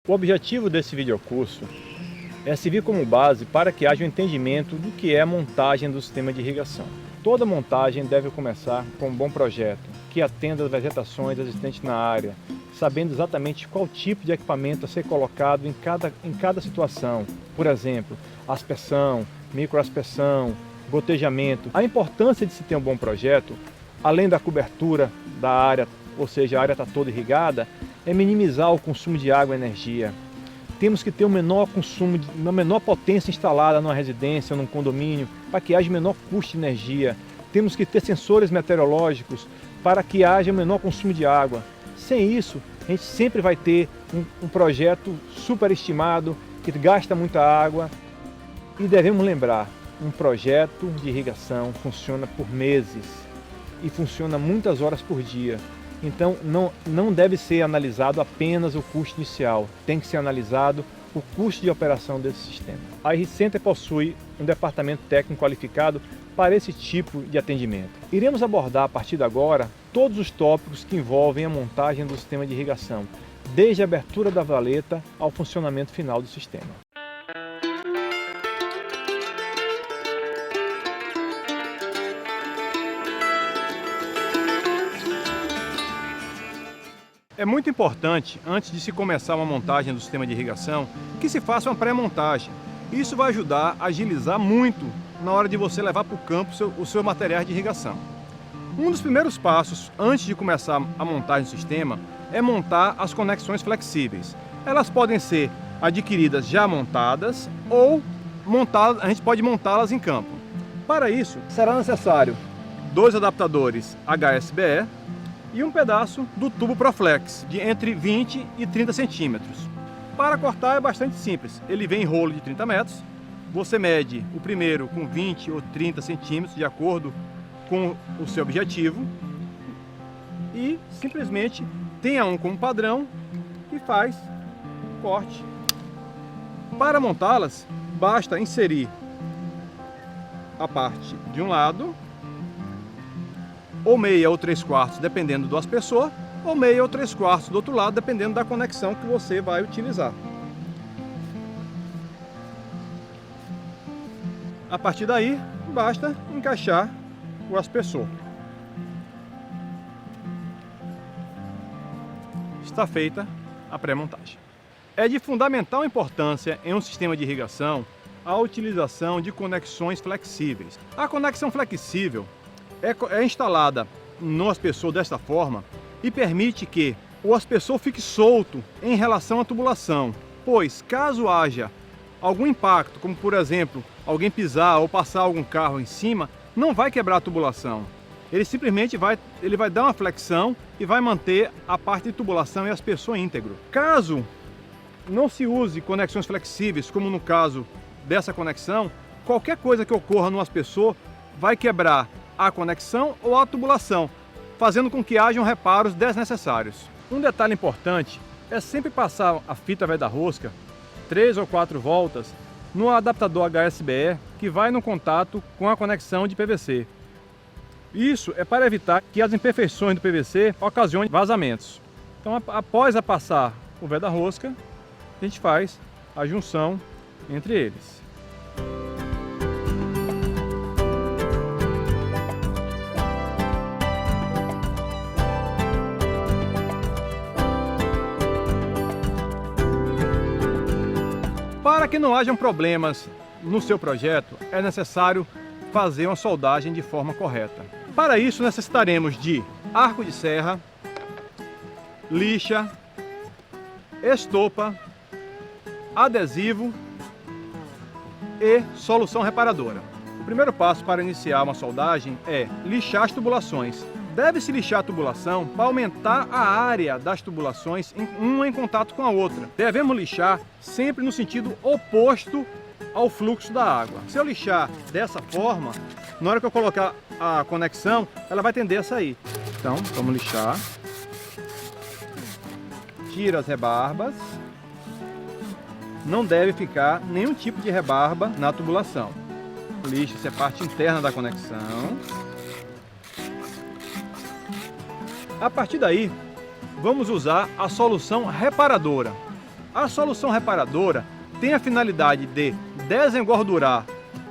O objetivo desse videocurso é servir como base para que haja um entendimento do que é a montagem do sistema de irrigação. Toda montagem deve começar com um bom projeto, que atenda às vegetações existentes na área, sabendo exatamente qual tipo de equipamento a ser colocado em cada situação. Por exemplo, aspersão, microaspersão, gotejamento. A importância de se ter um bom projeto, além da cobertura da área, ou seja, a área está toda irrigada, é minimizar o consumo de água e energia. Temos que ter um menor consumo, uma menor potência instalada numa residência ou num condomínio, para que haja menor custo de energia. Temos que ter sensores meteorológicos para que haja um menor consumo de água. Sem isso, a gente sempre vai ter um projeto superestimado, que gasta muita água. E devemos lembrar, um projeto de irrigação funciona por meses e funciona muitas horas por dia. Então não deve ser analisado apenas o custo inicial, tem que ser analisado o custo de operação desse sistema. A RI-Center possui um departamento técnico qualificado para esse tipo de atendimento. Iremos abordar a partir de agora todos os tópicos que envolvem a montagem do sistema de irrigação, desde a abertura da valeta ao funcionamento final do sistema. É muito importante, antes de se começar uma montagem do sistema de irrigação, que se faça uma pré-montagem. Isso vai ajudar a agilizar muito na hora de você levar para o campo o seu material de irrigação. Um dos primeiros passos, antes de começar a montagem do sistema, é montar as conexões flexíveis. Elas podem ser adquiridas já montadas ou a gente pode montá-las em campo. Para isso, será necessário 2 adaptadores HSBE, e um pedaço do tubo Proflex, de entre 20 e 30 centímetros. Para cortar é bastante simples, ele vem em rolo de 30 metros, você mede o primeiro com 20 ou 30 centímetros, de acordo com o seu objetivo, e simplesmente tenha um como padrão e faz o corte. Para montá-las, basta inserir a parte de um lado, ou meia ou 3/4, dependendo do aspersor, ou meia ou 3/4 do outro lado, dependendo da conexão que você vai utilizar. A partir daí, basta encaixar o aspersor. Está feita a pré-montagem. É de fundamental importância em um sistema de irrigação a utilização de conexões flexíveis. A conexão flexível é instalada no aspersor desta forma e permite que o aspersor fique solto em relação à tubulação, pois caso haja algum impacto, como por exemplo, alguém pisar ou passar algum carro em cima, não vai quebrar a tubulação. Ele simplesmente vai dar uma flexão e vai manter a parte de tubulação e aspersor íntegro. Caso não se use conexões flexíveis, como no caso dessa conexão, qualquer coisa que ocorra no aspersor vai quebrar a conexão ou a tubulação, fazendo com que hajam reparos desnecessários. Um detalhe importante é sempre passar a fita velha da rosca 3 ou 4 voltas no adaptador HSBE que vai no contato com a conexão de PVC. Isso é para evitar que as imperfeições do PVC ocasionem vazamentos. Então, após passar o velho da rosca, a gente faz a junção entre eles. Para que não hajam problemas no seu projeto, é necessário fazer uma soldagem de forma correta. Para isso necessitaremos de arco de serra, lixa, estopa, adesivo e solução reparadora. O primeiro passo para iniciar uma soldagem é lixar as tubulações. Deve-se lixar a tubulação para aumentar a área das tubulações, uma em contato com a outra. Devemos lixar sempre no sentido oposto ao fluxo da água. Se eu lixar dessa forma, na hora que eu colocar a conexão, ela vai tender a sair. Então, vamos lixar. Tira as rebarbas. Não deve ficar nenhum tipo de rebarba na tubulação. Lixa-se a parte interna da conexão. A partir daí, vamos usar a solução reparadora. A solução reparadora tem a finalidade de desengordurar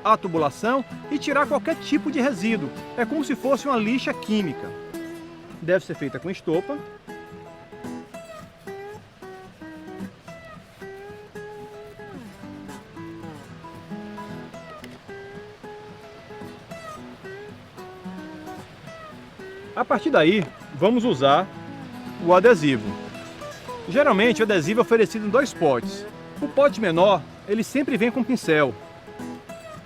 a tubulação e tirar qualquer tipo de resíduo. É como se fosse uma lixa química. Deve ser feita com estopa. A partir daí, vamos usar o adesivo. Geralmente o adesivo é oferecido em 2 potes. O pote menor, ele sempre vem com pincel.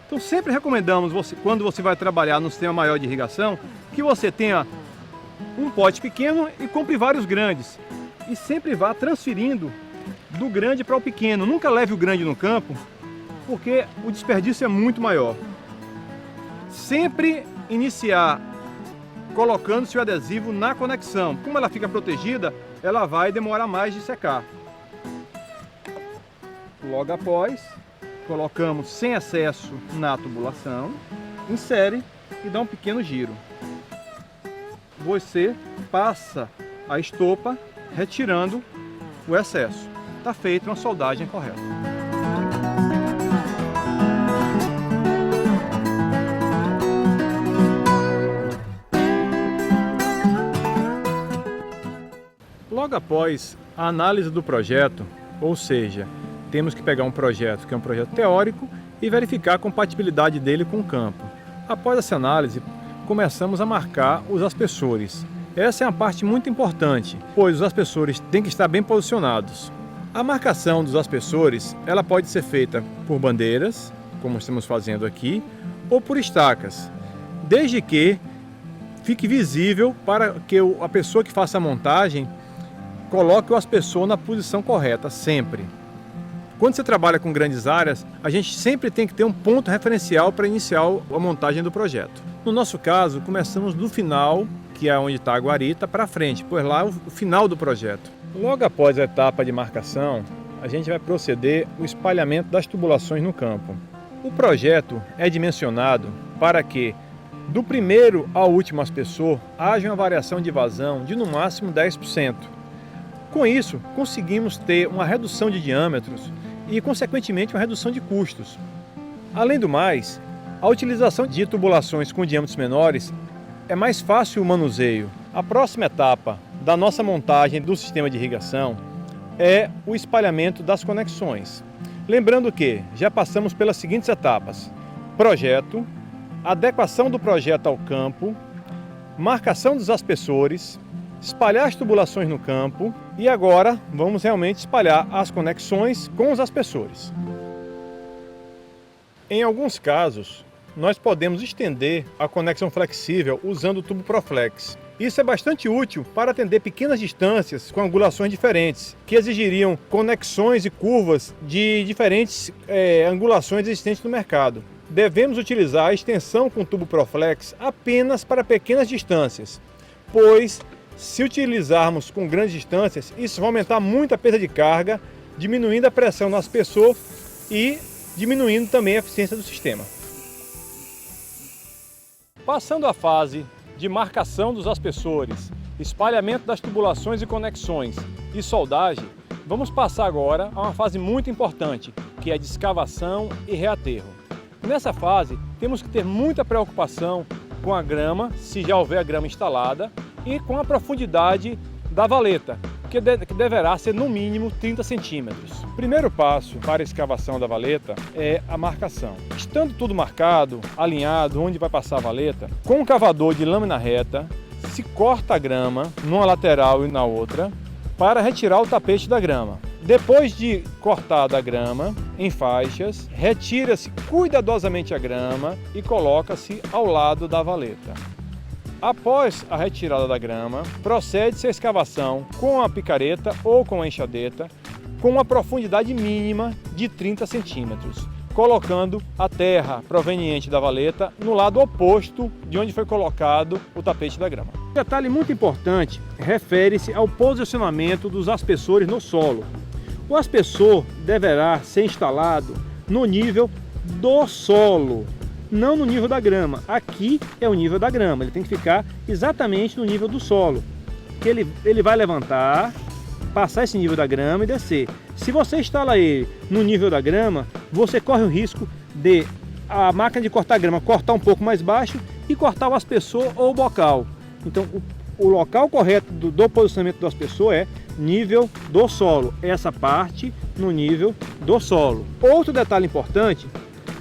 Então sempre recomendamos, quando você vai trabalhar no sistema maior de irrigação, que você tenha um pote pequeno e compre vários grandes. E sempre vá transferindo do grande para o pequeno. Nunca leve o grande no campo, porque o desperdício é muito maior. Sempre iniciar colocando-se o adesivo na conexão. Como ela fica protegida, ela vai demorar mais de secar. Logo após, colocamos sem excesso na tubulação, insere e dá um pequeno giro. Você passa a estopa retirando o excesso. Está feita uma soldagem correta. Logo após a análise do projeto, ou seja, temos que pegar um projeto que é um projeto teórico e verificar a compatibilidade dele com o campo. Após essa análise, começamos a marcar os aspersores. Essa é uma parte muito importante, pois os aspersores têm que estar bem posicionados. A marcação dos aspersores, ela pode ser feita por bandeiras, como estamos fazendo aqui, ou por estacas, desde que fique visível para que a pessoa que faça a montagem coloque o aspersor na posição correta, sempre. Quando você trabalha com grandes áreas, a gente sempre tem que ter um ponto referencial para iniciar a montagem do projeto. No nosso caso, começamos do final, que é onde está a guarita, para frente, pois lá é o final do projeto. Logo após a etapa de marcação, a gente vai proceder o espalhamento das tubulações no campo. O projeto é dimensionado para que, do primeiro ao último aspersor, haja uma variação de vazão de no máximo 10%. Com isso, conseguimos ter uma redução de diâmetros e, consequentemente, uma redução de custos. Além do mais, a utilização de tubulações com diâmetros menores é mais fácil o manuseio. A próxima etapa da nossa montagem do sistema de irrigação é o espalhamento das conexões. Lembrando que já passamos pelas seguintes etapas: projeto, adequação do projeto ao campo, marcação dos aspersores, espalhar as tubulações no campo e agora vamos realmente espalhar as conexões com os aspersores. Em alguns casos, nós podemos estender a conexão flexível usando o tubo Proflex. Isso é bastante útil para atender pequenas distâncias com angulações diferentes, que exigiriam conexões e curvas de diferentes angulações existentes no mercado. Devemos utilizar a extensão com tubo Proflex apenas para pequenas distâncias, pois se utilizarmos com grandes distâncias, isso vai aumentar muito a perda de carga, diminuindo a pressão no aspersor e diminuindo também a eficiência do sistema. Passando a fase de marcação dos aspersores, espalhamento das tubulações e conexões e soldagem, vamos passar agora a uma fase muito importante, que é a de escavação e reaterro. Nessa fase, temos que ter muita preocupação com a grama, se já houver a grama instalada, e com a profundidade da valeta, que deverá ser no mínimo 30 centímetros. O primeiro passo para a escavação da valeta é a marcação. Estando tudo marcado, alinhado, onde vai passar a valeta, com um cavador de lâmina reta, se corta a grama numa lateral e na outra, para retirar o tapete da grama. Depois de cortada a grama em faixas, retira-se cuidadosamente a grama e coloca-se ao lado da valeta. Após a retirada da grama, procede-se a escavação com a picareta ou com a enxadeta, com uma profundidade mínima de 30 centímetros, colocando a terra proveniente da valeta no lado oposto de onde foi colocado o tapete da grama. Um detalhe muito importante refere-se ao posicionamento dos aspersores no solo. O aspersor deverá ser instalado no nível do solo, não no nível da grama. Aqui é o nível da grama, ele tem que ficar exatamente no nível do solo. Que ele vai levantar passar esse nível da grama e descer. Se você instala ele no nível da grama, você corre o risco de a máquina de cortar grama cortar um pouco mais baixo e cortar o aspersor ou o bocal. Então o local correto do posicionamento do aspersor é nível do solo, essa parte no nível do solo. Outro detalhe importante,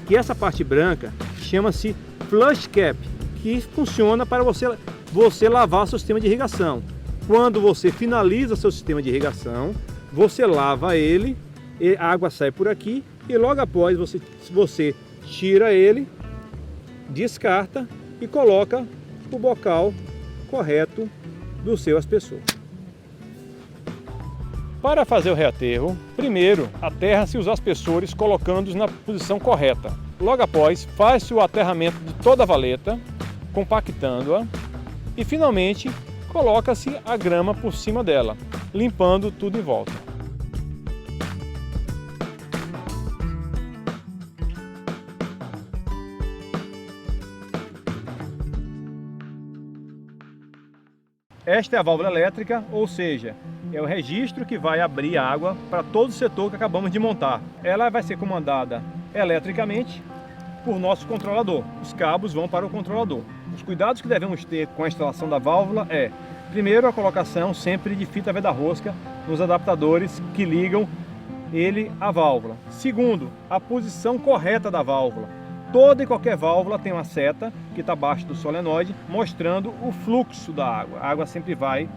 que essa parte branca chama-se flush cap, que funciona para você lavar seu sistema de irrigação. Quando você finaliza seu sistema de irrigação, você lava ele, a água sai por aqui e logo após você tira ele, descarta e coloca o bocal correto do seu aspersor. Para fazer o reaterro, primeiro aterra-se os aspersores colocando-os na posição correta. Logo após, faz-se o aterramento de toda a valeta, compactando-a e finalmente coloca-se a grama por cima dela, limpando tudo em volta. Esta é a válvula elétrica, ou seja, é o registro que vai abrir a água para todo o setor que acabamos de montar. Ela vai ser comandada eletricamente por nosso controlador. Os cabos vão para o controlador. Os cuidados que devemos ter com a instalação da válvula é, primeiro, a colocação sempre de fita veda-rosca nos adaptadores que ligam ele à válvula. Segundo, a posição correta da válvula. Toda e qualquer válvula tem uma seta que está abaixo do solenoide mostrando o fluxo da água. A água sempre vai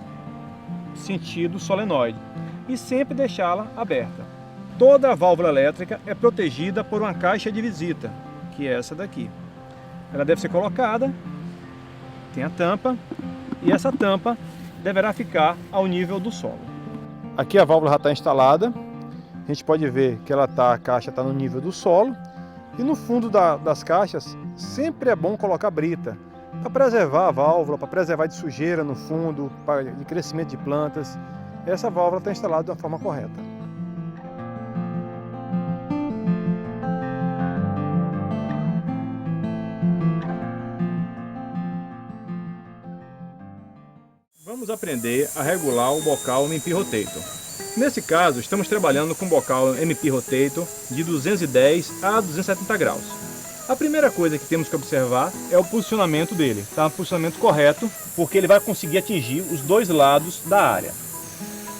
sentido solenoide e sempre deixá-la aberta. Toda a válvula elétrica é protegida por uma caixa de visita, que é essa daqui. Ela deve ser colocada, tem a tampa e essa tampa deverá ficar ao nível do solo. Aqui a válvula já está instalada, a gente pode ver que a caixa está no nível do solo. E no fundo das caixas sempre é bom colocar brita para preservar a válvula, para preservar de sujeira no fundo, de crescimento de plantas. Essa válvula está instalada da forma correta. Vamos aprender a regular o bocal MP Rotator. Nesse caso, estamos trabalhando com um bocal MP Rotator de 210 a 270 graus. A primeira coisa que temos que observar é o posicionamento dele. Está no posicionamento correto, porque ele vai conseguir atingir os dois lados da área.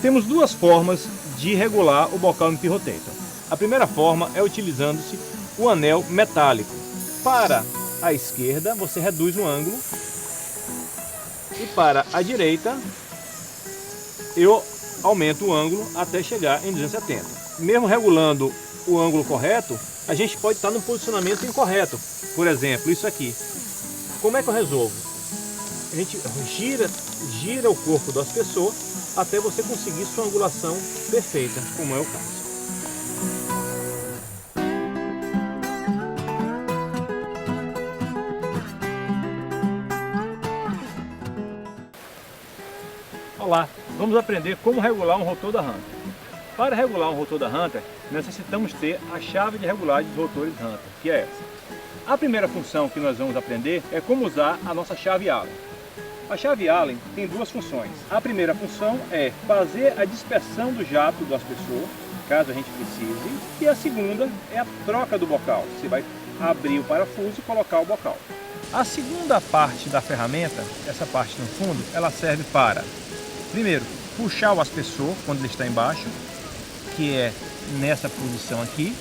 Temos duas formas de regular o bocal MP Rotator. A primeira forma é utilizando-se o anel metálico. Para a esquerda, você reduz o ângulo e para a direita, eu aumento o ângulo até chegar em 270. Mesmo regulando o ângulo correto, a gente pode estar no posicionamento incorreto. Por exemplo, isso aqui. Como é que eu resolvo? A gente gira o corpo do aspersor até você conseguir sua angulação perfeita, como é o caso. Olá, vamos aprender como regular um rotor da Hunter. Para regular um rotor da Hunter, necessitamos ter a chave de regulagem dos rotores Hunter, que é essa. A primeira função que nós vamos aprender é como usar a nossa chave Allen. A chave Allen tem duas funções. A primeira função é fazer a dispersão do jato do aspersor, caso a gente precise, e a segunda é a troca do bocal. Você vai abrir o parafuso e colocar o bocal. A segunda parte da ferramenta, essa parte no fundo, ela serve para, primeiro, puxar o aspersor quando ele está embaixo, que é nessa posição aqui.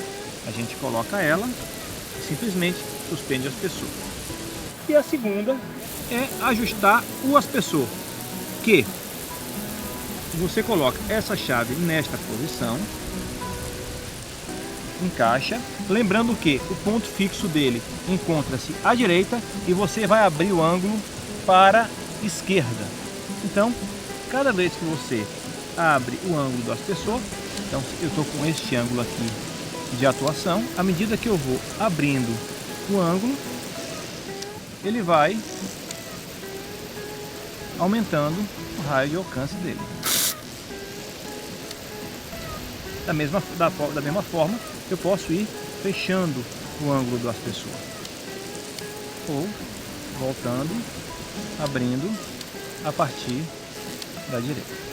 A gente coloca ela e simplesmente suspende o aspersor. E a segunda é ajustar o aspersor, que você coloca essa chave nesta posição, encaixa, lembrando que o ponto fixo dele encontra-se à direita e você vai abrir o ângulo para a esquerda. Então, cada vez que você abre o ângulo do aspersor, então eu estou com este ângulo aqui de atuação, à medida que eu vou abrindo o ângulo, ele vai aumentando o raio de alcance dele. Da mesma forma, eu posso ir fechando o ângulo do aspersor, ou voltando, abrindo a partir da direita.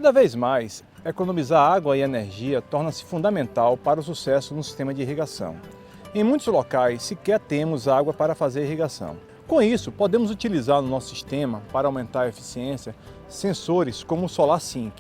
Cada vez mais, economizar água e energia torna-se fundamental para o sucesso no sistema de irrigação. Em muitos locais, sequer temos água para fazer irrigação. Com isso, podemos utilizar no nosso sistema, para aumentar a eficiência, sensores como o SolarSync.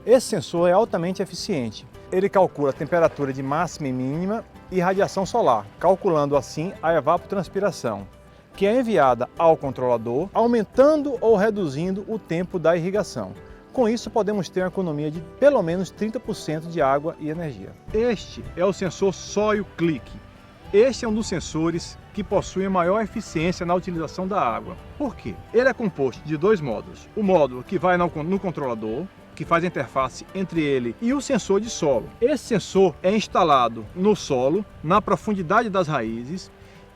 Esse sensor é altamente eficiente. Ele calcula a temperatura de máxima e mínima e radiação solar, calculando assim a evapotranspiração, que é enviada ao controlador, aumentando ou reduzindo o tempo da irrigação. Com isso, podemos ter uma economia de pelo menos 30% de água e energia. Este é o sensor Soil Click. Este é um dos sensores que possui a maior eficiência na utilização da água. Por quê? Ele é composto de dois módulos. O módulo que vai no controlador, que faz a interface entre ele e o sensor de solo. Esse sensor é instalado no solo, na profundidade das raízes,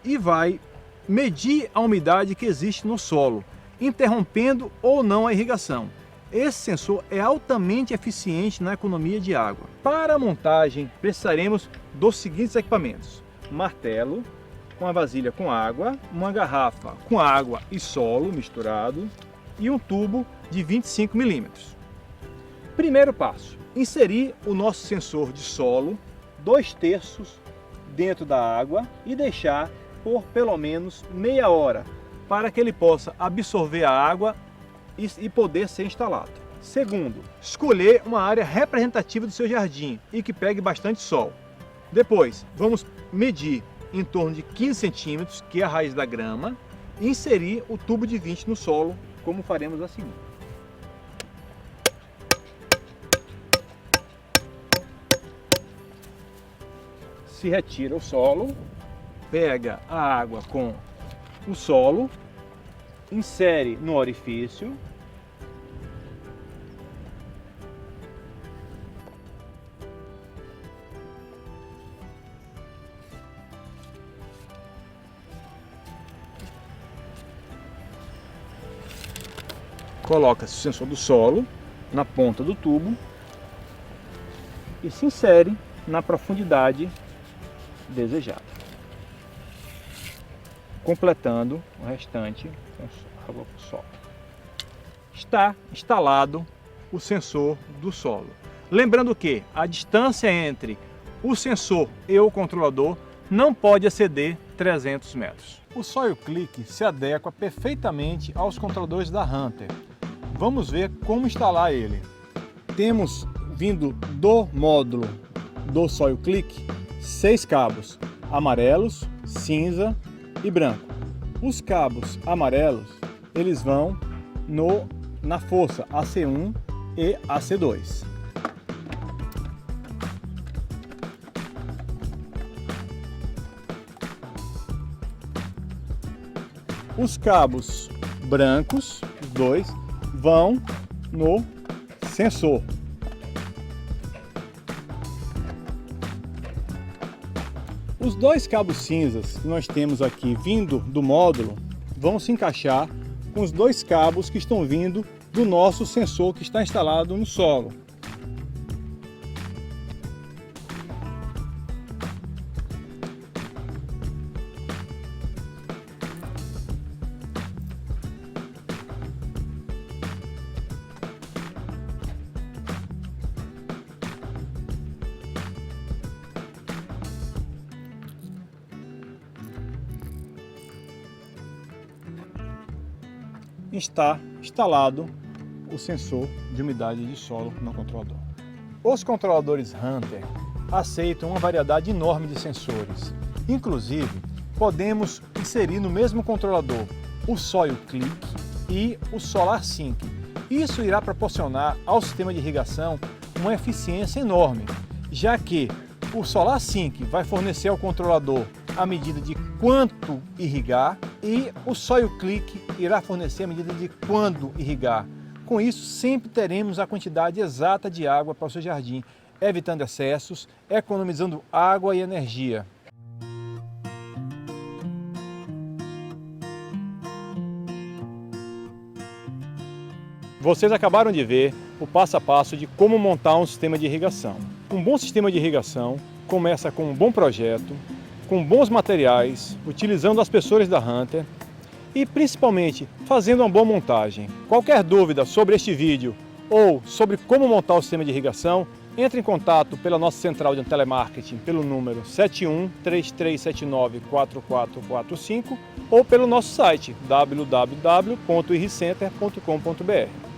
e vai medir a umidade que existe no solo, interrompendo ou não a irrigação. Esse sensor é altamente eficiente na economia de água. Para a montagem, precisaremos dos seguintes equipamentos: martelo, uma vasilha com água, uma garrafa com água e solo misturado e um tubo de 25 milímetros. Primeiro passo: inserir o nosso sensor de solo 2/3 dentro da água e deixar por pelo menos meia hora para que ele possa absorver a água e poder ser instalado. Segundo, escolher uma área representativa do seu jardim e que pegue bastante sol. Depois, vamos medir em torno de 15 centímetros, que é a raiz da grama, e inserir o tubo de 20 no solo, como faremos a seguir. Se retira o solo, pega a água com o solo, insere no orifício, coloca-se o sensor do solo na ponta do tubo e se insere na profundidade desejada, completando o restante com água por solo. Está instalado o sensor do solo. Lembrando que a distância entre o sensor e o controlador não pode exceder 300 metros. O Soil Click se adequa perfeitamente aos controladores da Hunter. Vamos ver como instalar ele. Temos vindo do módulo do Soil Click 6 cabos amarelos, cinza e branco. Os cabos amarelos, eles vão na força AC1 e AC2. Os cabos brancos, os dois, vão no sensor. Os dois cabos cinzas que nós temos aqui vindo do módulo vão se encaixar com os dois cabos que estão vindo do nosso sensor que está instalado no solo. Está instalado o sensor de umidade de solo no controlador. Os controladores Hunter aceitam uma variedade enorme de sensores. Inclusive, podemos inserir no mesmo controlador o Soil Click e o SolarSync. Isso irá proporcionar ao sistema de irrigação uma eficiência enorme, já que o SolarSync vai fornecer ao controlador a medida de quanto irrigar e o Soil Click irá fornecer a medida de quando irrigar. Com isso, sempre teremos a quantidade exata de água para o seu jardim, evitando excessos, economizando água e energia. Vocês acabaram de ver o passo a passo de como montar um sistema de irrigação. Um bom sistema de irrigação começa com um bom projeto, com bons materiais, utilizando as aspersores da Hunter e principalmente fazendo uma boa montagem. Qualquer dúvida sobre este vídeo ou sobre como montar o sistema de irrigação, entre em contato pela nossa central de telemarketing pelo número 71-3379-4445 ou pelo nosso site www.irricenter.com.br.